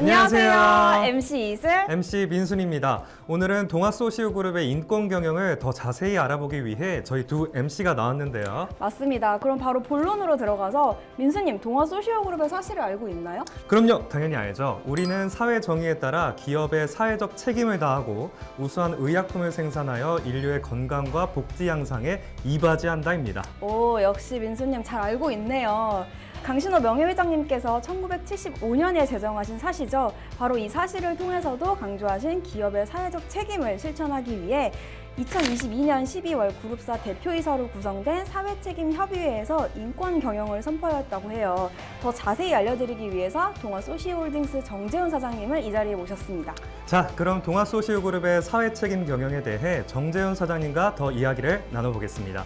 안녕하세요. MC 이슬, MC 민순입니다. 오늘은 동아소시오그룹의 인권 경영을 더 자세히 알아보기 위해 저희 두 MC가 나왔는데요. 맞습니다. 그럼 바로 본론으로 들어가서 민수님, 동아소시오그룹의 사실을 알고 있나요? 그럼요, 당연히 알죠. 우리는 사회 정의에 따라 기업의 사회적 책임을 다하고 우수한 의약품을 생산하여 인류의 건강과 복지 향상에 이바지한다입니다. 오, 역시 민수님 잘 알고 있네요. 강신호 명예회장님께서 1975년에 제정하신 사시죠. 바로 이 사실을 통해서도 강조하신 기업의 사회적 책임을 실천하기 위해 2022년 12월 그룹사 대표이사로 구성된 사회책임협의회에서 인권 경영을 선포하였다고 해요. 더 자세히 알려드리기 위해서 동아소시홀딩스 정재훈 사장님을 이 자리에 모셨습니다. 자, 그럼 동아소시오그룹의 사회책임 경영에 대해 정재훈 사장님과 더 이야기를 나눠보겠습니다.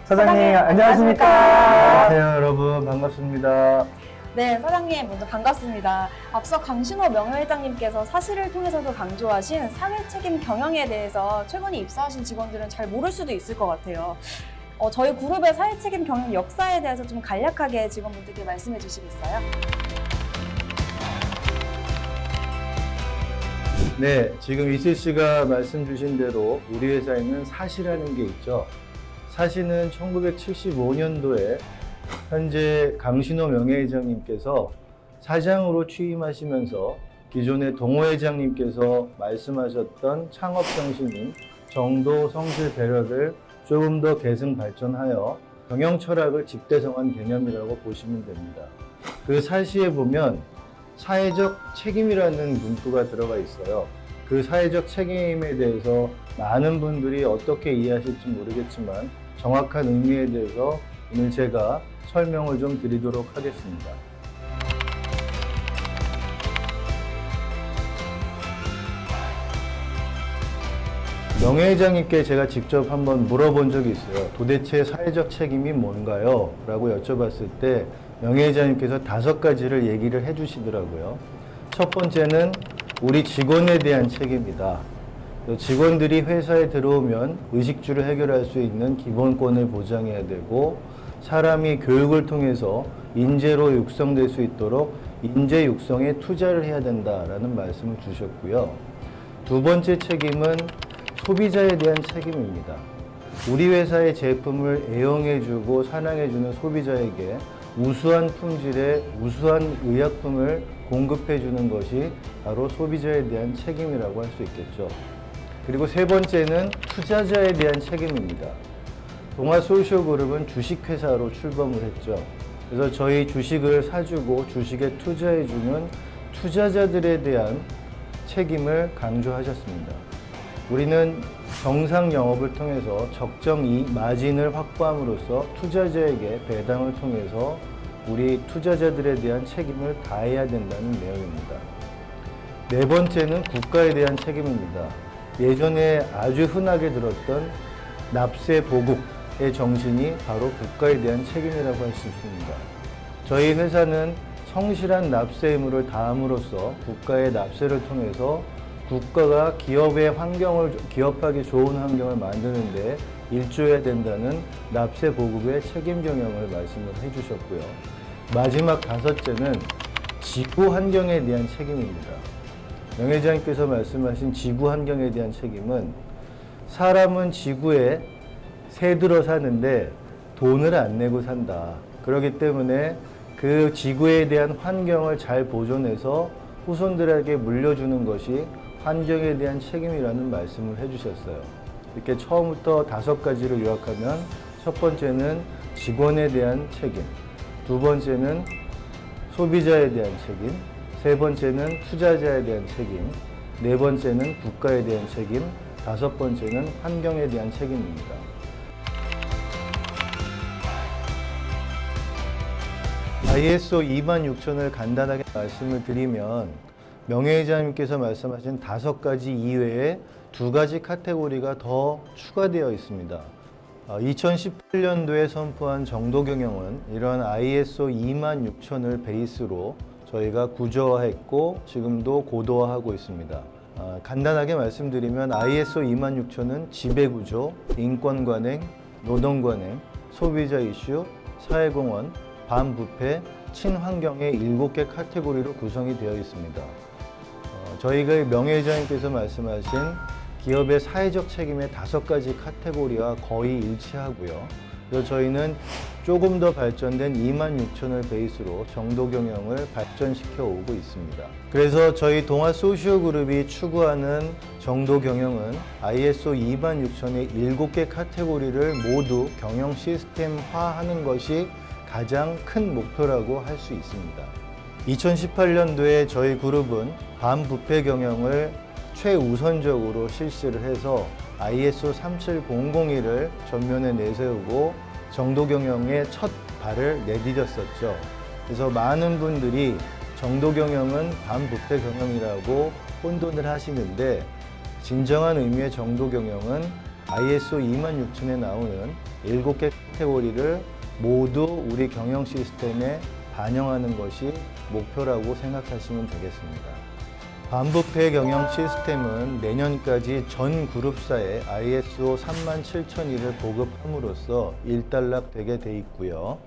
사장님, 안녕하십니까? 안녕하세요, 여러분. 반갑습니다. 네, 사장님 먼저 반갑습니다. 앞서 강신호 명예회장님께서 사실을 통해서도 강조하신 사회책임 경영에 대해서 최근에 입사하신 직원들은 잘 모를 수도 있을 것 같아요. 저희 그룹의 사회책임 경영 역사에 대해서 좀 간략하게 직원분들께 말씀해 주시겠어요? 네, 지금 이슬 씨가 말씀 주신 대로 우리 회사에는 사시라는 게 있죠. 사시는 1975년도에 현재 강신호 명예회장님께서 사장으로 취임하시면서 기존의 동호 회장님께서 말씀하셨던 창업 정신인 정도, 성실, 배려를 조금 더 계승 발전하여 경영 철학을 집대성한 개념이라고 보시면 됩니다. 그 사시에 보면 사회적 책임이라는 문구가 들어가 있어요. 그 사회적 책임에 대해서 많은 분들이 어떻게 이해하실지 모르겠지만 정확한 의미에 대해서 오늘 제가 설명을 좀 드리도록 하겠습니다. 명예회장님께 제가 직접 한번 물어본 적이 있어요. 도대체 사회적 책임이 뭔가요? 라고 여쭤봤을 때 명예회장님께서 5가지를 얘기를 해주시더라고요. 첫 번째는 우리 직원에 대한 책임이다. 직원들이 회사에 들어오면 의식주를 해결할 수 있는 기본권을 보장해야 되고 사람이 교육을 통해서 인재로 육성될 수 있도록 인재 육성에 투자를 해야 된다라는 말씀을 주셨고요. 두 번째 책임은 소비자에 대한 책임입니다. 우리 회사의 제품을 애용해주고 사랑해주는 소비자에게 우수한 품질의 우수한 의약품을 공급해주는 것이 바로 소비자에 대한 책임이라고 할 수 있겠죠. 그리고 세 번째는 투자자에 대한 책임입니다. 동아소시오그룹은 주식회사로 출범을 했죠. 그래서 저희 주식을 사주고 주식에 투자해주는 투자자들에 대한 책임을 강조하셨습니다. 우리는 정상 영업을 통해서 적정 마진을 확보함으로써 투자자에게 배당을 통해서 우리 투자자들에 대한 책임을 다해야 된다는 내용입니다. 네 번째는 국가에 대한 책임입니다. 예전에 아주 흔하게 들었던 납세 보국의 정신이 바로 국가에 대한 책임이라고 할 수 있습니다. 저희 회사는 성실한 납세 의무를 다함으로써 국가의 납세를 통해서 국가가 기업하기 좋은 환경을 만드는데 일조해야 된다는 납세 보국의 책임 경영을 말씀을 해주셨고요. 마지막 5째는 지구 환경에 대한 책임입니다. 명예회장님께서 말씀하신 지구 환경에 대한 책임은 사람은 지구에 새들어 사는데 돈을 안 내고 산다. 그렇기 때문에 그 지구에 대한 환경을 잘 보존해서 후손들에게 물려주는 것이 환경에 대한 책임이라는 말씀을 해주셨어요. 이렇게 처음부터 5가지를 요약하면 첫 번째는 직원에 대한 책임, 두 번째는 소비자에 대한 책임, 세 번째는 투자자에 대한 책임, 네 번째는 국가에 대한 책임, 5번째는 환경에 대한 책임입니다. ISO 26000을 간단하게 말씀을 드리면 명예회장님께서 말씀하신 5가지 이외에 2가지 카테고리가 더 추가되어 있습니다. 2018년도에 선포한 정도경영은 이러한 ISO 26000을 베이스로 저희가 구조화했고 지금도 고도화하고 있습니다. 간단하게 말씀드리면 ISO 26000은 지배구조, 인권관행, 노동관행, 소비자 이슈, 사회공헌, 반부패, 친환경의 7개 카테고리로 구성이 되어 있습니다. 저희가 명예회장님께서 말씀하신 기업의 사회적 책임의 5가지 카테고리와 거의 일치하고요. 그래서 저희는 조금 더 발전된 26,000을 베이스로 정도 경영을 발전시켜 오고 있습니다. 그래서 저희 동아 소시오그룹이 추구하는 정도 경영은 ISO 26000의 7개 카테고리를 모두 경영 시스템화하는 것이 가장 큰 목표라고 할 수 있습니다. 2018년도에 저희 그룹은 반부패 경영을 최우선적으로 실시를 해서 ISO 37001을 전면에 내세우고 정도 경영의 첫 발을 내디뎠었죠. 그래서 많은 분들이 정도 경영은 반부패 경영이라고 혼돈을 하시는데, 진정한 의미의 정도 경영은 ISO 26000에 나오는 7개 카테고리를 모두 우리 경영 시스템에 반영하는 것이 목표라고 생각하시면 되겠습니다. 반부패 경영 시스템은 내년까지 전 그룹사에 ISO 37001을 보급함으로써 일단락되게 돼 있고요.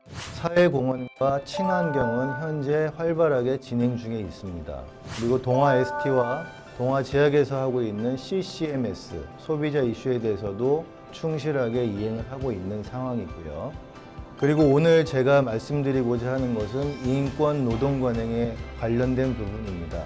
사회공헌과 친환경은 현재 활발하게 진행 중에 있습니다. 그리고 동아 ST와 동아 제약에서 하고 있는 CCMS, 소비자 이슈에 대해서도 충실하게 이행을 하고 있는 상황이고요. 그리고 오늘 제가 말씀드리고자 하는 것은 인권 노동 관행에 관련된 부분입니다.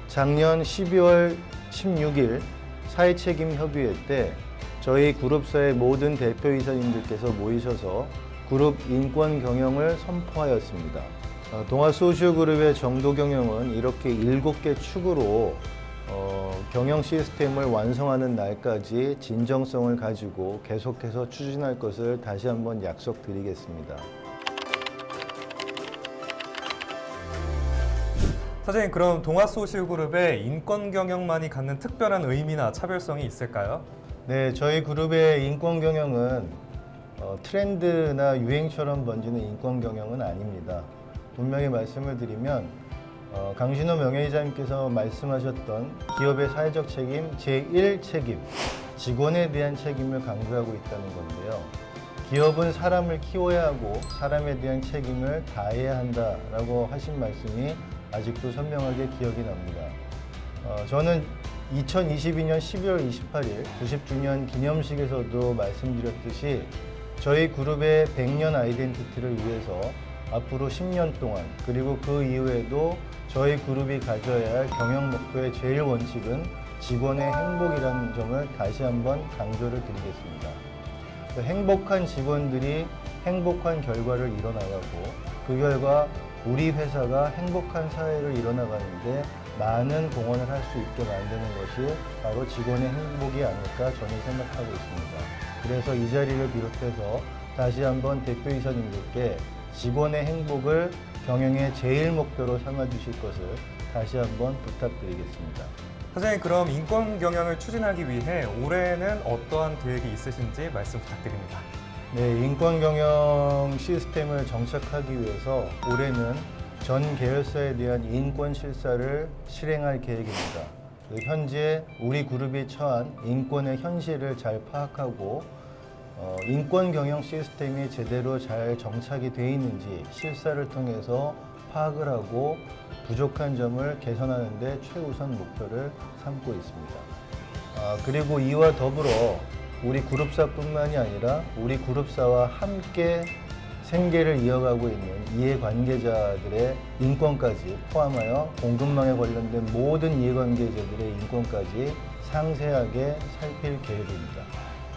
작년 12월 16일 사회책임협의회 때 저희 그룹사의 모든 대표이사님들께서 모이셔서 그룹 인권 경영을 선포하였습니다. 동아 소시오그룹의 정도 경영은 이렇게 7개 축으로 경영 시스템을 완성하는 날까지 진정성을 가지고 계속해서 추진할 것을 다시 한번 약속드리겠습니다. 사장님, 그럼 동아소시오그룹의 인권 경영만이 갖는 특별한 의미나 차별성이 있을까요? 네, 저희 그룹의 인권 경영은 트렌드나 유행처럼 번지는 인권 경영은 아닙니다. 분명히 말씀을 드리면 강신호 명예이사님께서 말씀하셨던 기업의 사회적 책임 제1책임, 직원에 대한 책임을 강조하고 있다는 건데요. 기업은 사람을 키워야 하고 사람에 대한 책임을 다해야 한다라고 하신 말씀이 아직도 선명하게 기억이 납니다. 저는 2022년 12월 28일 90주년 기념식에서도 말씀드렸듯이 저희 그룹의 100년 아이덴티티를 위해서 앞으로 10년 동안, 그리고 그 이후에도 저희 그룹이 가져야 할 경영 목표의 제일 원칙은 직원의 행복이라는 점을 다시 한번 강조를 드리겠습니다. 행복한 직원들이 행복한 결과를 이뤄나가고, 그 결과 우리 회사가 행복한 사회를 이뤄나가는데 많은 공헌을 할 수 있게 만드는 것이 바로 직원의 행복이 아닐까 저는 생각하고 있습니다. 그래서 이 자리를 비롯해서 다시 한번 대표이사님들께 직원의 행복을 경영의 제일 목표로 삼아 주실 것을 다시 한번 부탁드리겠습니다. 사장님, 그럼 인권 경영을 추진하기 위해 올해는 어떠한 계획이 있으신지 말씀 부탁드립니다. 네, 인권 경영 시스템을 정착하기 위해서 올해는 전 계열사에 대한 인권 실사를 실행할 계획입니다. 현재 우리 그룹이 처한 인권의 현실을 잘 파악하고 인권 경영 시스템이 제대로 잘 정착이 되어 있는지 실사를 통해서 파악을 하고 부족한 점을 개선하는 데 최우선 목표를 삼고 있습니다. 그리고 이와 더불어 우리 그룹사뿐만이 아니라 우리 그룹사와 함께 생계를 이어가고 있는 이해관계자들의 인권까지 포함하여 공급망에 관련된 모든 이해관계자들의 인권까지 상세하게 살필 계획입니다.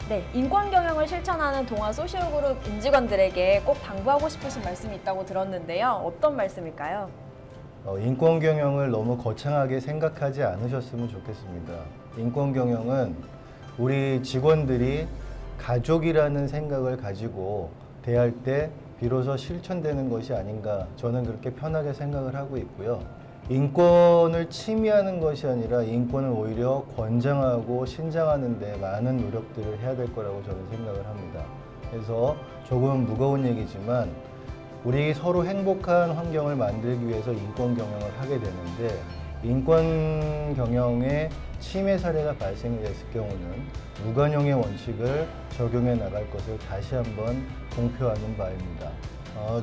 네, 인권 경영을 실천하는 동아 소시오그룹 임직원들에게 꼭 당부하고 싶으신 말씀이 있다고 들었는데요. 어떤 말씀일까요? 인권 경영을 너무 거창하게 생각하지 않으셨으면 좋겠습니다. 인권 경영은 우리 직원들이 가족이라는 생각을 가지고 대할 때 비로소 실천되는 것이 아닌가, 저는 그렇게 편하게 생각을 하고 있고요. 인권을 침해하는 것이 아니라 인권을 오히려 권장하고 신장하는 데 많은 노력들을 해야 될 거라고 저는 생각을 합니다. 그래서 조금 무거운 얘기지만 우리 서로 행복한 환경을 만들기 위해서 인권 경영을 하게 되는데, 인권 경영에 침해 사례가 발생됐을 경우는 무관용의 원칙을 적용해 나갈 것을 다시 한번 공표하는 바입니다.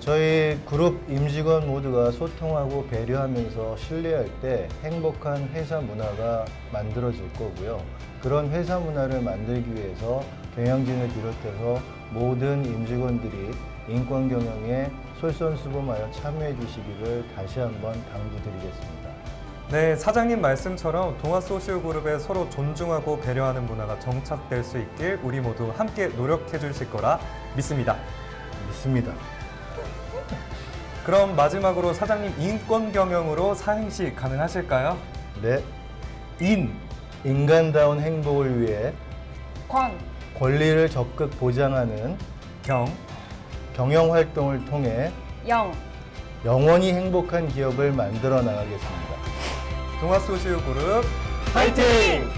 저희 그룹 임직원 모두가 소통하고 배려하면서 신뢰할 때 행복한 회사 문화가 만들어질 거고요. 그런 회사 문화를 만들기 위해서 경영진을 비롯해서 모든 임직원들이 인권 경영에 솔선수범하여 참여해 주시기를 다시 한번 당부드리겠습니다. 네, 사장님 말씀처럼 동아소시오그룹에 서로 존중하고 배려하는 문화가 정착될 수 있길 우리 모두 함께 노력해 주실 거라 믿습니다. 믿습니다. 그럼 마지막으로 사장님 인권 경영으로 사행시 가능하실까요? 네. 인간다운 행복을 위해 권, 권리를 적극 보장하는 경, 경영 활동을 통해 영. 영원히 행복한 기업을 만들어 나가겠습니다. 동아소시오그룹 파이팅!